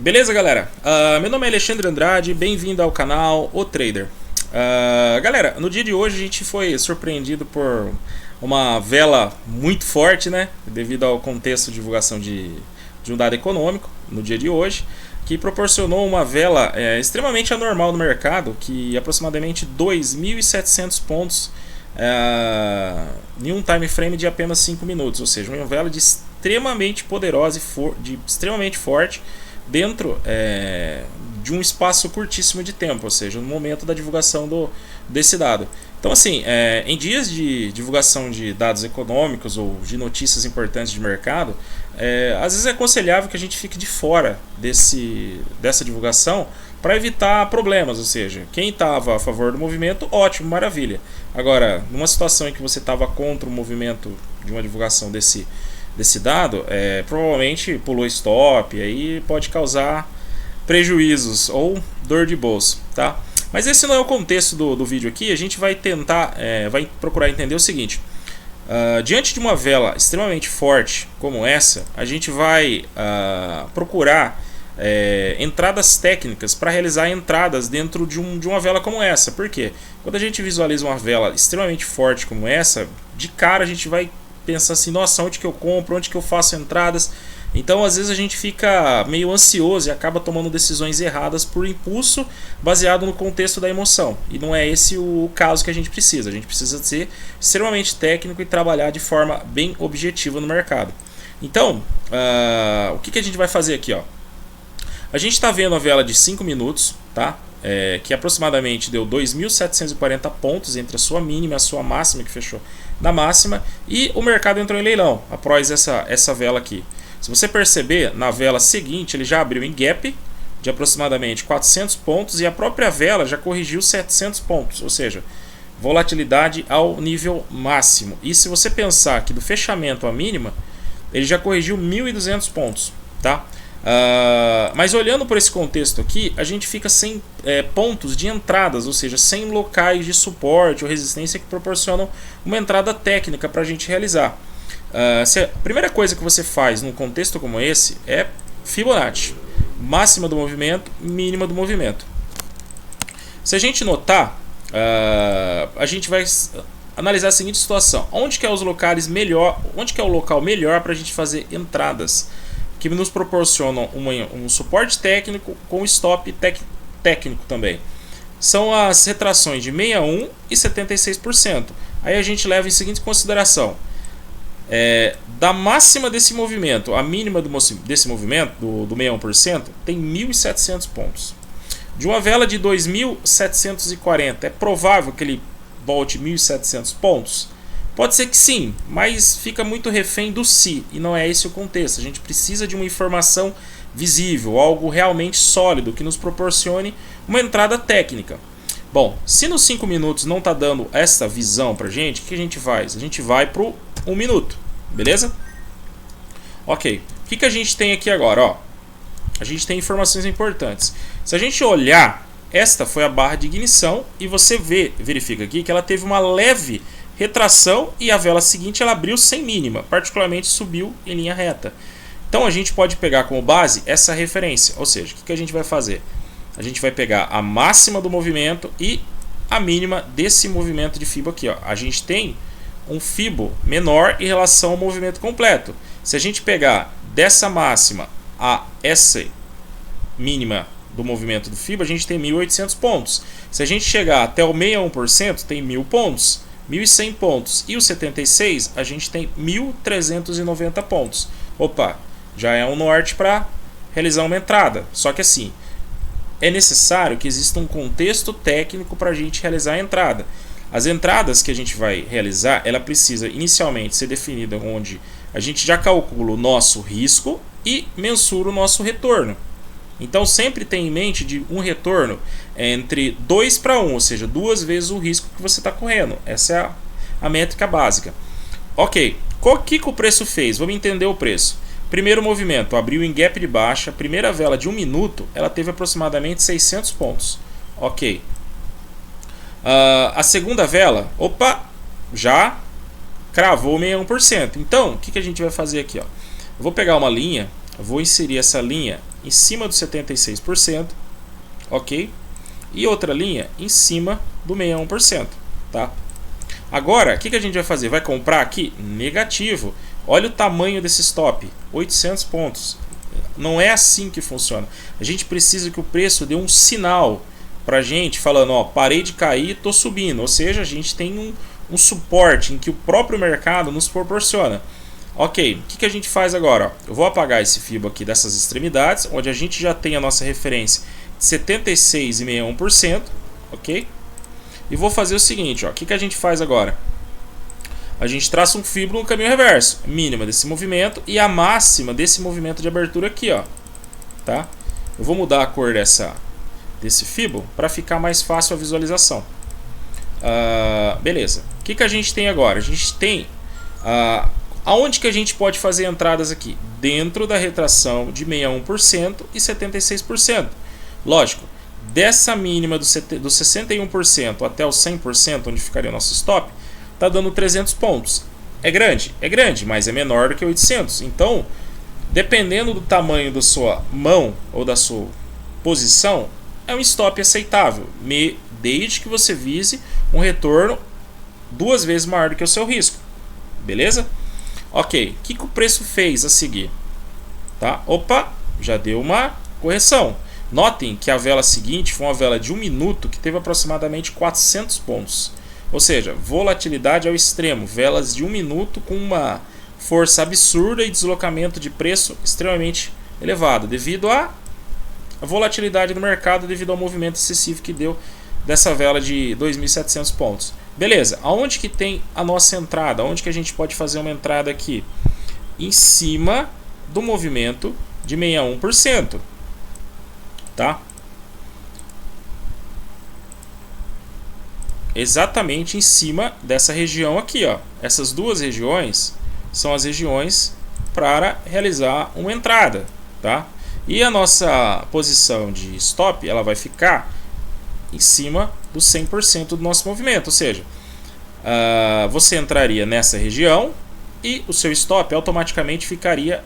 Beleza, galera? Meu nome é Alexandre Andrade, bem-vindo ao canal O Trader. Galera, no dia de hoje a gente foi surpreendido por uma vela muito forte, né? Devido ao contexto de divulgação de um dado econômico no dia de hoje, que proporcionou uma vela extremamente anormal no mercado, que aproximadamente 2.700 pontos em um time frame de apenas 5 minutos, ou seja, uma vela de extremamente poderosa e extremamente forte dentro de um espaço curtíssimo de tempo, ou seja, no momento da divulgação desse dado. Então, assim, em dias de divulgação de dados econômicos ou de notícias importantes de mercado, às vezes é aconselhável que a gente fique de fora dessa divulgação para evitar problemas, ou seja, quem estava a favor do movimento, ótimo, maravilha. Agora, numa situação em que você estava contra o movimento de uma divulgação desse dado, provavelmente pulou stop, e aí pode causar prejuízos ou dor de bolso, tá? Mas esse não é o contexto do vídeo aqui. A gente vai tentar, vai procurar entender o seguinte: diante de uma vela extremamente forte como essa, a gente vai procurar entradas técnicas para realizar entradas dentro de uma vela como essa. Por quê? Quando a gente visualiza uma vela extremamente forte como essa, de cara a gente vai pensar assim: nossa, onde que eu compro, onde que eu faço entradas? Então às vezes a gente fica meio ansioso e acaba tomando decisões erradas por impulso, baseado no contexto da emoção. E não é esse o caso que a gente precisa. A gente precisa ser extremamente técnico e trabalhar de forma bem objetiva no mercado. Então, o que a gente vai fazer aqui, ó? A gente está vendo a vela de 5 minutos, tá? Que aproximadamente deu 2.740 pontos entre a sua mínima e a sua máxima, que fechou na máxima, e o mercado entrou em leilão após essa vela aqui. Se você perceber, na vela seguinte ele já abriu em gap de aproximadamente 400 pontos e a própria vela já corrigiu 700 pontos, ou seja, volatilidade ao nível máximo. E se você pensar que do fechamento à mínima, ele já corrigiu 1.200 pontos, tá? Mas olhando por esse contexto aqui, a gente fica sem pontos de entradas, ou seja, sem locais de suporte ou resistência que proporcionam uma entrada técnica para a gente realizar. A primeira coisa que você faz num contexto como esse é Fibonacci, máxima do movimento, mínima do movimento. Se a gente notar, a gente vai analisar a seguinte situação: onde que é os locais melhor, onde que é o local melhor para a gente fazer entradas que nos proporcionam um suporte técnico com stop técnico também. São as retrações de 61% e 76%. Aí a gente leva em seguinte consideração: da máxima desse movimento, a mínima desse movimento, do 61%, tem 1.700 pontos. De uma vela de 2.740, é provável que ele volte 1.700 pontos? Pode ser que sim, mas fica muito refém do si, e não é esse o contexto. A gente precisa de uma informação visível, algo realmente sólido que nos proporcione uma entrada técnica. Bom, se nos 5 minutos não está dando essa visão para a gente, o que a gente faz? A gente vai para o 1 minuto, beleza? Ok, o que a gente tem aqui agora? Ó, a gente tem informações importantes. Se a gente olhar, esta foi a barra de ignição e você verifica aqui que ela teve uma leve retração e a vela seguinte ela abriu sem mínima, particularmente subiu em linha reta. Então a gente pode pegar como base essa referência, ou seja, o que a gente vai fazer? A gente vai pegar a máxima do movimento e a mínima desse movimento de Fibo aqui, ó. A gente tem um Fibo menor em relação ao movimento completo. Se a gente pegar dessa máxima a essa mínima do movimento do Fibo, a gente tem 1.800 pontos. Se a gente chegar até o 61%, tem 1.000 pontos. 1.100 pontos e o 76, a gente tem 1.390 pontos. Opa, já é um norte para realizar uma entrada. Só que assim, é necessário que exista um contexto técnico para a gente realizar a entrada. As entradas que a gente vai realizar, ela precisa inicialmente ser definida onde a gente já calcula o nosso risco e mensura o nosso retorno. Então sempre tem em mente de um retorno entre 2 para 1, ou seja, 2 vezes o risco que você está correndo. Essa é a métrica básica. Ok, o que o preço fez? Vamos entender o preço. Primeiro movimento, abriu em gap de baixa. Primeira vela de 1 minuto, ela teve aproximadamente 600 pontos. Ok. A segunda vela, opa, já cravou 61%. Então, o que a gente vai fazer aqui? Ó? Eu vou pegar uma linha Eu vou inserir essa linha em cima do 76%, ok? E outra linha em cima do 61%, tá? Agora, o que a gente vai fazer? Vai comprar aqui? Negativo. Olha o tamanho desse stop, 800 pontos. Não é assim que funciona. A gente precisa que o preço dê um sinal pra gente, falando, ó, parei de cair, tô subindo. Ou seja, a gente tem um suporte em que o próprio mercado nos proporciona. Ok, o que a gente faz agora? Ó, eu vou apagar esse FIBO aqui dessas extremidades, onde a gente já tem a nossa referência de 76,61%, ok? E vou fazer o seguinte, ó, o que a gente faz agora? A gente traça um FIBO no caminho reverso, mínima desse movimento e a máxima desse movimento de abertura aqui, ó, tá? Eu vou mudar a cor desse FIBO para ficar mais fácil a visualização. Beleza. O que a gente tem agora? A gente tem aonde que a gente pode fazer entradas aqui? Dentro da retração de 61% e 76%. Lógico, dessa mínima do 61% até o 100%, onde ficaria o nosso stop, está dando 300 pontos. É grande, mas é menor do que 800. Então, dependendo do tamanho da sua mão ou da sua posição, é um stop aceitável, desde que você vise um retorno 2 vezes maior do que o seu risco. Beleza? Ok, o que o preço fez a seguir? Tá? Opa, já deu uma correção. Notem que a vela seguinte foi uma vela de 1 minuto que teve aproximadamente 400 pontos. Ou seja, volatilidade ao extremo, velas de 1 minuto com uma força absurda e deslocamento de preço extremamente elevado, devido à volatilidade do mercado, devido ao movimento excessivo que deu dessa vela de 2.700 pontos. Beleza, aonde que tem a nossa entrada? Aonde que a gente pode fazer uma entrada aqui? Em cima do movimento de 61%, tá? Exatamente em cima dessa região aqui, ó. Essas duas regiões são as regiões para realizar uma entrada, tá? E a nossa posição de stop, ela vai ficar em cima do 100% do nosso movimento, ou seja, você entraria nessa região e o seu stop automaticamente ficaria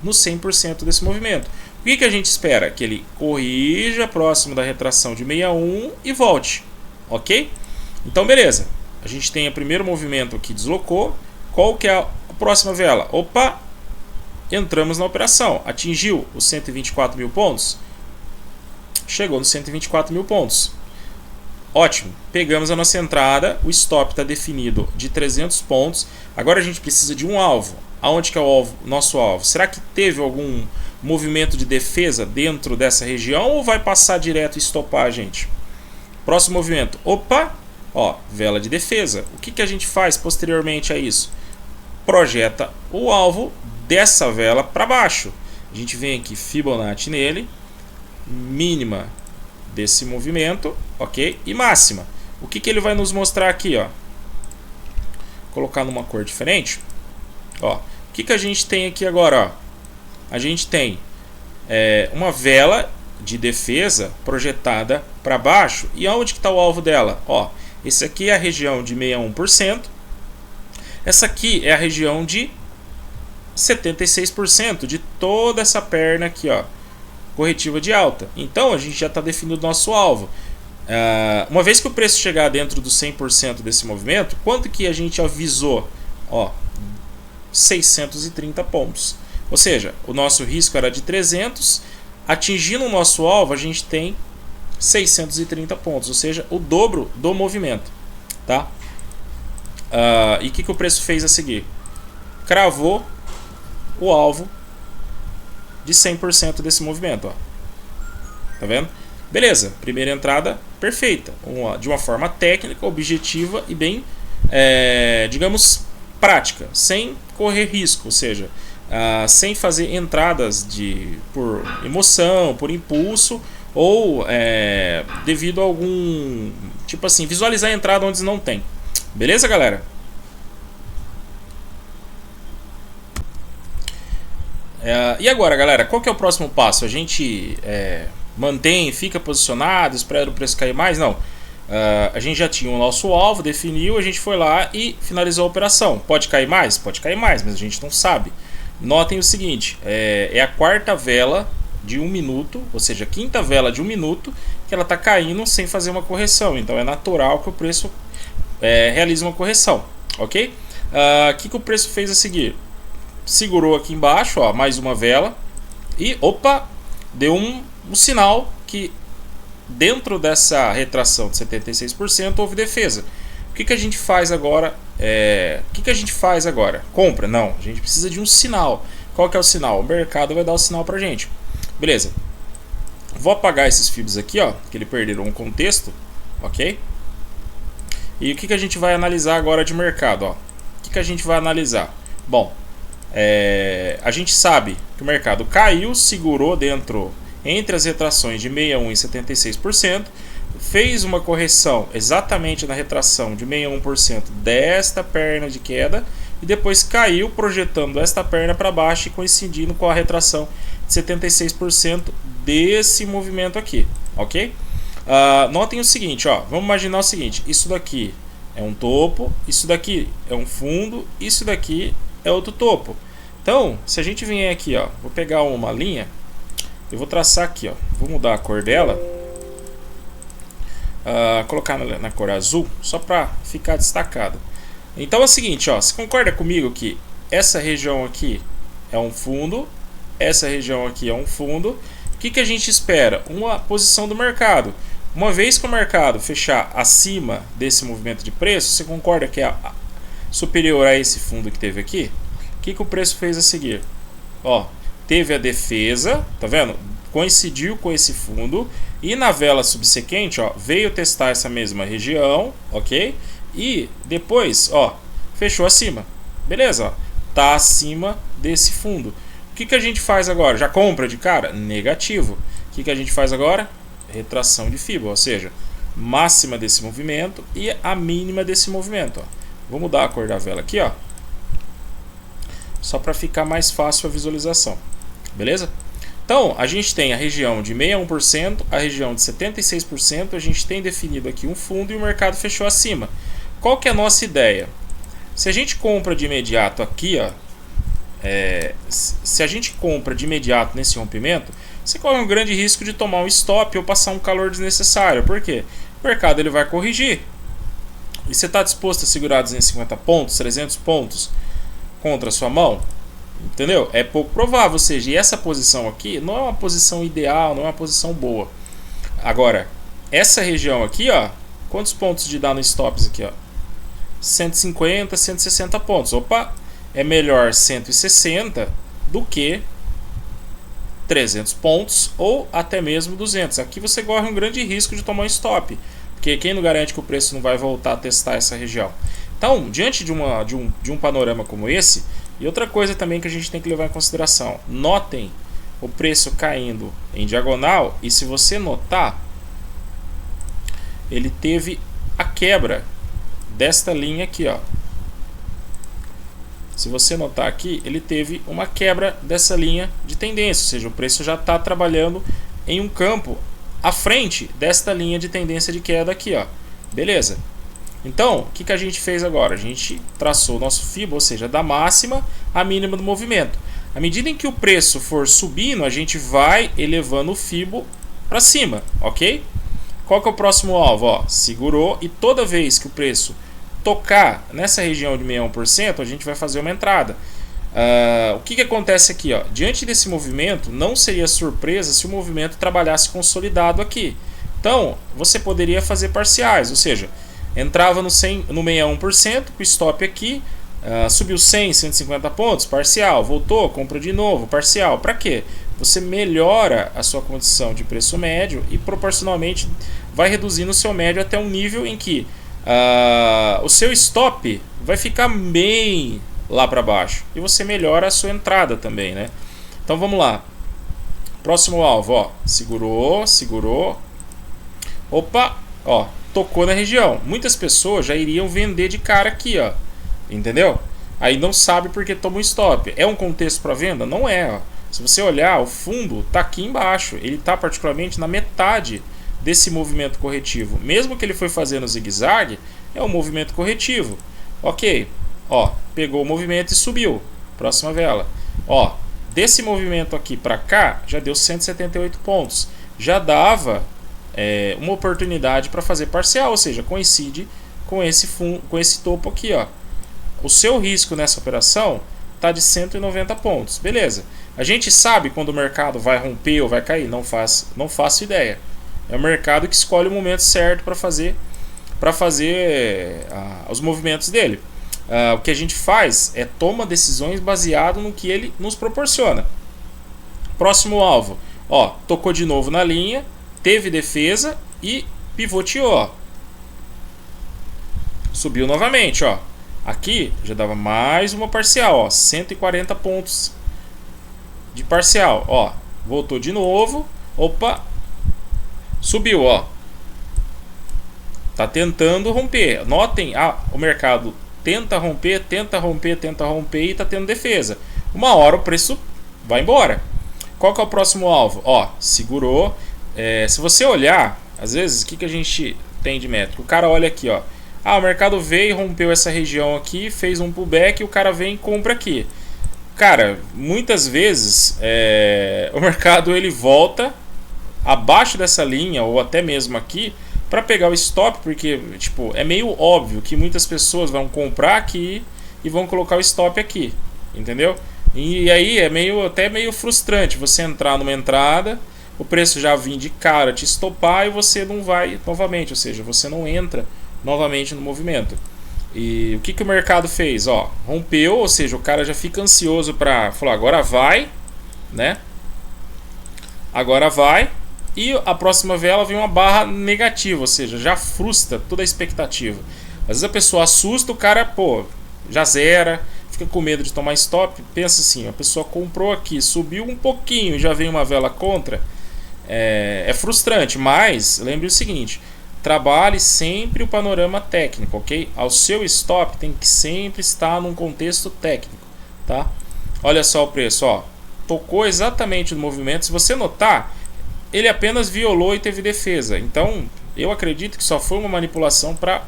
no 100% desse movimento. O que a gente espera? Que ele corrija próximo da retração de 61 e volte, ok? Então beleza, a gente tem o primeiro movimento que deslocou. Qual que é a próxima vela? Opa, entramos na operação, atingiu os 124 mil pontos, chegou nos 124 mil pontos. Ótimo, pegamos a nossa entrada, o stop está definido de 300 pontos. Agora a gente precisa de um alvo. Aonde que é o nosso alvo? Será que teve algum movimento de defesa dentro dessa região ou vai passar direto e estopar a gente? Próximo movimento, opa, ó, vela de defesa. O que a gente faz posteriormente a isso? Projeta o alvo dessa vela para baixo. A gente vem aqui, Fibonacci nele, mínima desse movimento, ok? E máxima. O que ele vai nos mostrar aqui, ó? Vou colocar numa cor diferente. Ó, o que a gente tem aqui agora, ó? A gente tem uma vela de defesa projetada para baixo. E aonde que está o alvo dela? Ó, esse aqui é a região de 61%. Essa aqui é a região de 76% de toda essa perna aqui, ó, corretiva de alta. Então a gente já está definindo o nosso alvo. Uma vez que o preço chegar dentro do 100% desse movimento, quanto que a gente avisou? Ó, 630 pontos. Ou seja, o nosso risco era de 300, atingindo o nosso alvo a gente tem 630 pontos, ou seja, o dobro do movimento, tá? E o que o preço fez a seguir? Cravou o alvo de 100% desse movimento, ó. Tá vendo? Beleza, primeira entrada perfeita, de uma forma técnica, objetiva e bem, digamos, prática, sem correr risco, ou seja, sem fazer entradas por emoção, por impulso ou devido a algum, tipo assim, visualizar a entrada onde não tem. Beleza, galera? E agora, galera, qual que é o próximo passo? A gente mantém, fica posicionado, espera o preço cair mais? Não. A gente já tinha o nosso alvo, definiu, a gente foi lá e finalizou a operação. Pode cair mais? Pode cair mais, mas a gente não sabe. notem o seguinte, é a quarta vela de 1 minuto, ou seja, a quinta vela de 1 minuto que ela está caindo sem fazer uma correção. Então é natural que o preço realize uma correção, ok? Que o preço fez a seguir? Segurou aqui embaixo, ó, mais uma vela e opa, deu um sinal que dentro dessa retração de 76% houve defesa. O que a gente faz agora? O que a gente faz agora? Compra? Não, a gente precisa de um sinal. Qual que é o sinal? O mercado vai dar o sinal pra gente. Beleza. Vou apagar esses fibs aqui, ó, que ele perderam um contexto, ok? E o que a gente vai analisar agora de mercado, ó? O que a gente vai analisar? Bom, a gente sabe que o mercado caiu, segurou entre as retrações de 61% e 76%, fez uma correção exatamente na retração de 61% desta perna de queda e depois caiu projetando esta perna para baixo e coincidindo com a retração de 76% desse movimento aqui, ok? Notem o seguinte, ó, vamos imaginar o seguinte, isso daqui é um topo, isso daqui é um fundo, isso daqui é outro topo. Então, se a gente vier aqui, ó, vou pegar uma linha, eu vou traçar aqui, ó, vou mudar a cor dela, colocar na cor azul, só para ficar destacado. Então é o seguinte, ó, você concorda comigo que essa região aqui é um fundo, essa região aqui é um fundo. O que a gente espera? Uma posição do mercado. Uma vez que o mercado fechar acima desse movimento de preço, você concorda que é superior a esse fundo que teve aqui? O que o preço fez a seguir? Ó, teve a defesa, tá vendo? Coincidiu com esse fundo e na vela subsequente, ó, veio testar essa mesma região, ok? E depois, ó, fechou acima. Beleza, ó, tá acima desse fundo. O que a gente faz agora? Já compra de cara? Negativo. O que a gente faz agora? Retração de fibra, ou seja, máxima desse movimento e a mínima desse movimento, ó. Vou mudar a cor da vela aqui, ó, só para ficar mais fácil a visualização. Beleza? Então, a gente tem a região de 61%, a região de 76%, a gente tem definido aqui um fundo e o mercado fechou acima. Qual que é a nossa ideia? Se a gente compra de imediato aqui, ó, se a gente compra de imediato nesse rompimento, você corre um grande risco de tomar um stop ou passar um calor desnecessário. Por quê? O mercado ele vai corrigir. E você está disposto a segurar 250 pontos, 300 pontos contra a sua mão? Entendeu? É pouco provável. Ou seja, e essa posição aqui não é uma posição ideal, não é uma posição boa. Agora, essa região aqui, ó, quantos pontos de dar no stops aqui, ó? 150, 160 pontos. Opa, é melhor 160 do que 300 pontos ou até mesmo 200. Aqui você corre um grande risco de tomar um stop, porque quem não garante que o preço não vai voltar a testar essa região? Então, diante de um panorama como esse, e outra coisa também que a gente tem que levar em consideração, notem o preço caindo em diagonal, e se você notar, ele teve a quebra desta linha aqui, ó. Se você notar aqui, ele teve uma quebra dessa linha de tendência, ou seja, o preço já está trabalhando em um campo à frente desta linha de tendência de queda aqui, ó. Beleza? Então, o que a gente fez agora? A gente traçou o nosso FIBO, ou seja, da máxima à mínima do movimento. À medida em que o preço for subindo, a gente vai elevando o FIBO para cima, ok? Qual que é o próximo alvo? Ó, segurou, e toda vez que o preço tocar nessa região de 61%, a gente vai fazer uma entrada. O que acontece aqui? Ó? Diante desse movimento, não seria surpresa se o movimento trabalhasse consolidado aqui. Então, você poderia fazer parciais, ou seja, entrava no 61%, com o stop aqui, subiu 100, 150 pontos, parcial, voltou, compra de novo, parcial. Para quê? Você melhora a sua condição de preço médio e proporcionalmente vai reduzindo o seu médio até um nível em que o seu stop vai ficar bem lá para baixo e você melhora a sua entrada também, né? Então vamos lá, próximo alvo, ó, segurou, opa, ó, tocou na região. Muitas pessoas já iriam vender de cara aqui, ó, entendeu? Aí não sabe porque toma um stop. É um contexto para venda? Não é, ó. Se você olhar, o fundo tá aqui embaixo, ele tá particularmente na metade desse movimento corretivo. Mesmo que ele foi fazendo zigue-zague, é um movimento corretivo. Ok, ó, pegou o movimento e subiu. Próxima vela. Ó, desse movimento aqui para cá, já deu 178 pontos. Já dava uma oportunidade para fazer parcial, ou seja, coincide com esse topo aqui, ó. O seu risco nessa operação está de 190 pontos. Beleza. A gente sabe quando o mercado vai romper ou vai cair? Não faço ideia. É o mercado que escolhe o momento certo para fazer os movimentos dele. O que a gente faz é toma decisões baseado no que ele nos proporciona. Próximo alvo, ó, tocou de novo na linha, teve defesa e pivoteou, ó. Subiu novamente, ó. Aqui já dava mais uma parcial, ó, 140 pontos de parcial, ó. Voltou de novo, opa, subiu, ó. Tá tentando romper. Notem, o mercado tenta romper e tá tendo defesa. Uma hora o preço vai embora. Qual que é o próximo alvo? Ó, segurou. Se você olhar, às vezes, o que a gente tem de métrica? O cara olha aqui, ó. O mercado veio e rompeu essa região aqui, fez um pullback e o cara vem e compra aqui. Cara, muitas vezes o mercado ele volta abaixo dessa linha ou até mesmo aqui para pegar o stop, porque tipo, é meio óbvio que muitas pessoas vão comprar aqui e vão colocar o stop aqui, entendeu? E aí é até meio frustrante você entrar numa entrada, o preço já vir de cara te estopar e você não vai novamente, ou seja, você não entra novamente no movimento. E o que o mercado fez? Ó, rompeu, ou seja, o cara já fica ansioso para falar, agora vai, né? Agora vai. E a próxima vela vem uma barra negativa, ou seja, já frustra toda a expectativa. Às vezes a pessoa assusta, o cara, já zera, fica com medo de tomar stop. Pensa assim, a pessoa comprou aqui, subiu um pouquinho e já vem uma vela contra. É frustrante, mas lembre o seguinte, trabalhe sempre o panorama técnico, ok? Ao seu stop tem que sempre estar num contexto técnico, tá? Olha só o preço, ó, tocou exatamente no movimento. Se você notar, ele apenas violou e teve defesa. Então, eu acredito que só foi uma manipulação para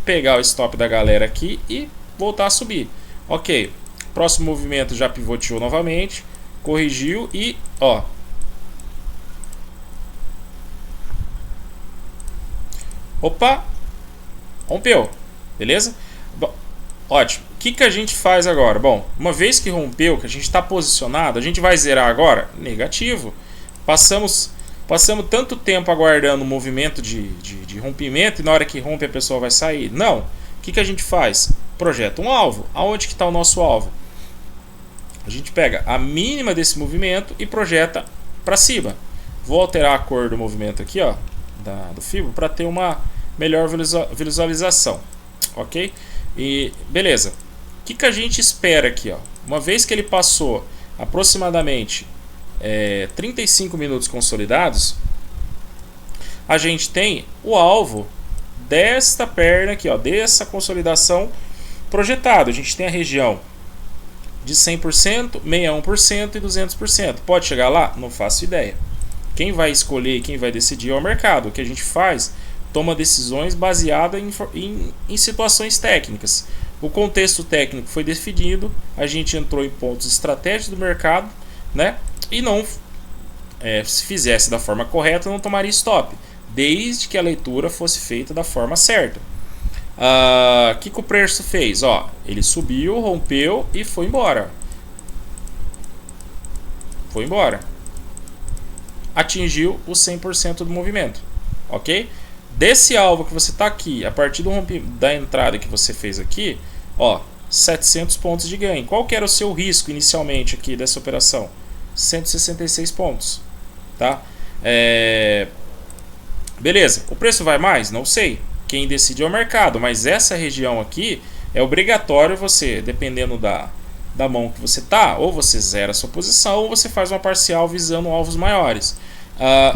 pegar o stop da galera aqui e voltar a subir. Ok, próximo movimento já pivoteou novamente, corrigiu e, ó, opa, rompeu, beleza? Bom, ótimo. O que a gente faz agora? Bom, uma vez que rompeu, que a gente está posicionado, a gente vai zerar agora? Negativo. Passamos tanto tempo aguardando o movimento de rompimento e na hora que rompe a pessoa vai sair? Não. O que a gente faz? Projeta um alvo. Aonde que está o nosso alvo? A gente pega a mínima desse movimento e projeta para cima. Vou alterar a cor do movimento aqui, ó, do Fibo, para ter uma melhor visualização. Ok? E beleza. O que a gente espera aqui? Ó? Uma vez que ele passou aproximadamente 35 minutos consolidados, a gente tem o alvo desta perna aqui, ó, dessa consolidação projetado. A gente tem a região de 100%, 61% e 200%. Pode chegar lá? Não faço ideia. Quem vai escolher e quem vai decidir é o mercado. O que a gente faz? Toma decisões baseadas em situações técnicas. O contexto técnico foi definido, a gente entrou em pontos estratégicos do mercado, né? E não, se fizesse da forma correta, não tomaria stop, desde que a leitura fosse feita da forma certa. O que o preço fez? Ó, ele subiu, rompeu e foi embora. Foi embora. Atingiu o 100% do movimento, ok? Desse alvo que você está aqui, a partir do da entrada que você fez aqui, ó, 700 pontos de ganho. Qual que era o seu risco inicialmente aqui dessa operação? 166 pontos, tá? Beleza, o preço vai mais? Não sei, quem decide é o mercado, mas essa região aqui é obrigatório você, dependendo da mão que você tá, ou você zera a sua posição ou você faz uma parcial visando alvos maiores.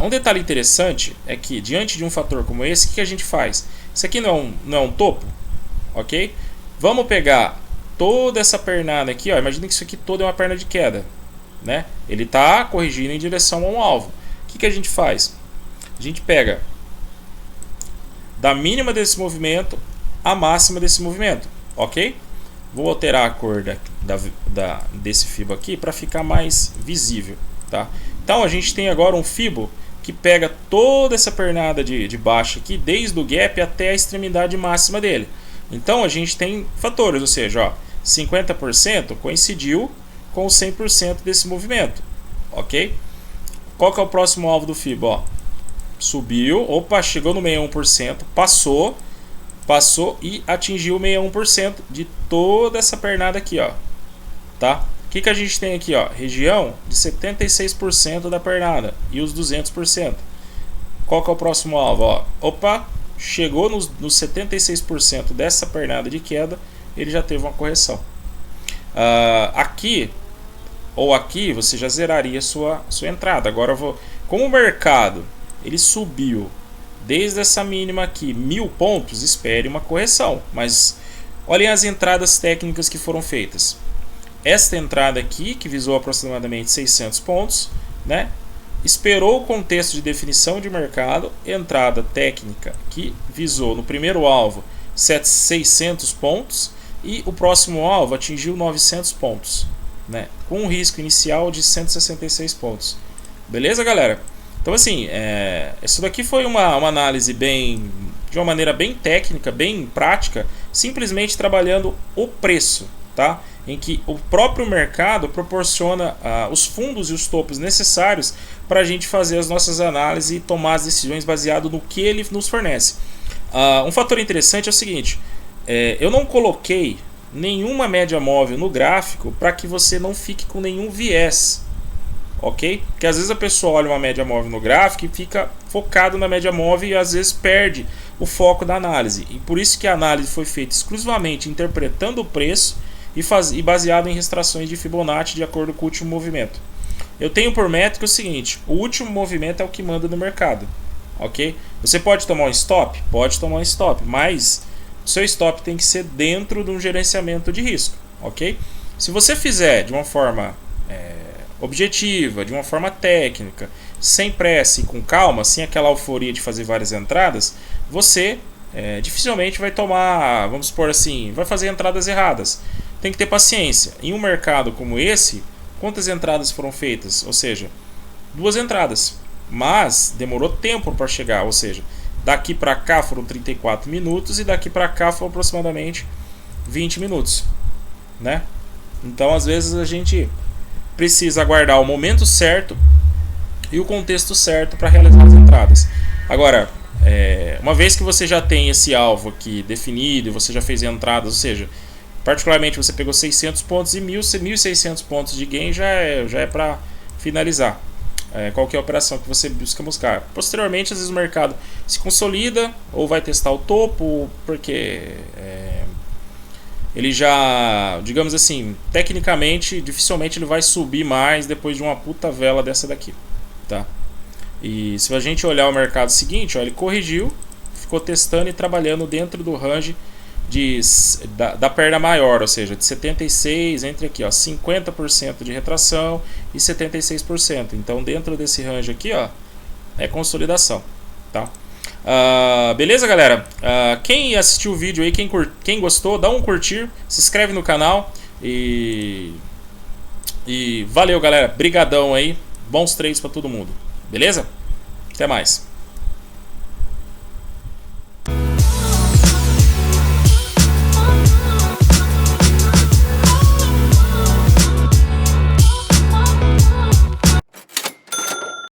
Um detalhe interessante é que diante de um fator como esse, o que a gente faz? Isso aqui não é um topo, ok? Vamos pegar toda essa pernada aqui, ó, imagina que isso aqui todo é uma perna de queda, né? Ele está corrigindo em direção a um alvo. O que a gente faz? A gente pega da mínima desse movimento a máxima desse movimento, ok? Vou alterar a cor desse fibo aqui para ficar mais visível, tá? Então a gente tem agora um fibo que pega toda essa pernada de baixo aqui, desde o gap até a extremidade máxima dele. Então a gente tem fatores, ou seja, ó, 50% coincidiu com 100% desse movimento, ok? Qual que é o próximo alvo do fibo? Ó, subiu, opa, chegou no 61%, passou e atingiu 61% de toda essa pernada aqui, ó, tá? O que a gente tem aqui, ó? Região de 76% da pernada e os 200%. Qual que é o próximo alvo? Ó, opa, chegou nos 76% dessa pernada de queda, ele já teve uma correção. Aqui ou aqui você já zeraria sua entrada. Agora como o mercado ele subiu desde essa mínima aqui 1000 pontos, espere uma correção, mas olhem as entradas técnicas que foram feitas. Esta entrada aqui, que visou aproximadamente 600 pontos, né? Esperou o contexto de definição de mercado, entrada técnica que visou no primeiro alvo 600 pontos e o próximo alvo atingiu 900 pontos, né? Com um risco inicial de 166 pontos. Beleza, galera? Então assim, isso daqui foi uma análise de uma maneira bem técnica, bem prática, simplesmente trabalhando o preço, tá? Em que o próprio mercado proporciona os fundos e os topos necessários para a gente fazer as nossas análises e tomar as decisões baseado no que ele nos fornece. Um fator interessante é o seguinte, eu não coloquei nenhuma média móvel no gráfico para que você não fique com nenhum viés, ok? Porque às vezes a pessoa olha uma média móvel no gráfico e fica focado na média móvel e às vezes perde o foco da análise. E por isso que a análise foi feita exclusivamente interpretando o preço e baseado em extrações de Fibonacci de acordo com o último movimento. Eu tenho por métrica o seguinte, o último movimento é o que manda no mercado, ok? Você pode tomar um stop? Pode tomar um stop, mas o seu stop tem que ser dentro de um gerenciamento de risco, ok? Se você fizer de uma forma objetiva, de uma forma técnica, sem pressa e com calma, sem aquela euforia de fazer várias entradas, você dificilmente vai tomar, vamos supor assim, vai fazer entradas erradas. Tem que ter paciência. Em um mercado como esse, quantas entradas foram feitas? Ou seja, 2 entradas. Mas demorou tempo para chegar. Ou seja, daqui para cá foram 34 minutos e daqui para cá foram aproximadamente 20 minutos, né? Então, às vezes a gente precisa aguardar o momento certo e o contexto certo para realizar as entradas. Agora, uma vez que você já tem esse alvo aqui definido, você já fez entradas, ou seja, particularmente você pegou 600 pontos e 1.600 pontos de gain já é para finalizar qualquer operação que você buscar. Posteriormente, às vezes o mercado se consolida ou vai testar o topo, porque ele já, digamos assim, tecnicamente, dificilmente ele vai subir mais depois de uma puta vela dessa daqui, tá? E se a gente olhar o mercado seguinte, ó, ele corrigiu, ficou testando e trabalhando dentro do range da perna maior, ou seja, de 76, entre aqui, ó, 50% de retração e 76%. Então, dentro desse range aqui, ó, é consolidação, tá? Beleza, galera? Quem assistiu o vídeo aí, quem gostou, dá um curtir, se inscreve no canal e valeu, galera. Brigadão aí. Bons trades para todo mundo. Beleza? Até mais.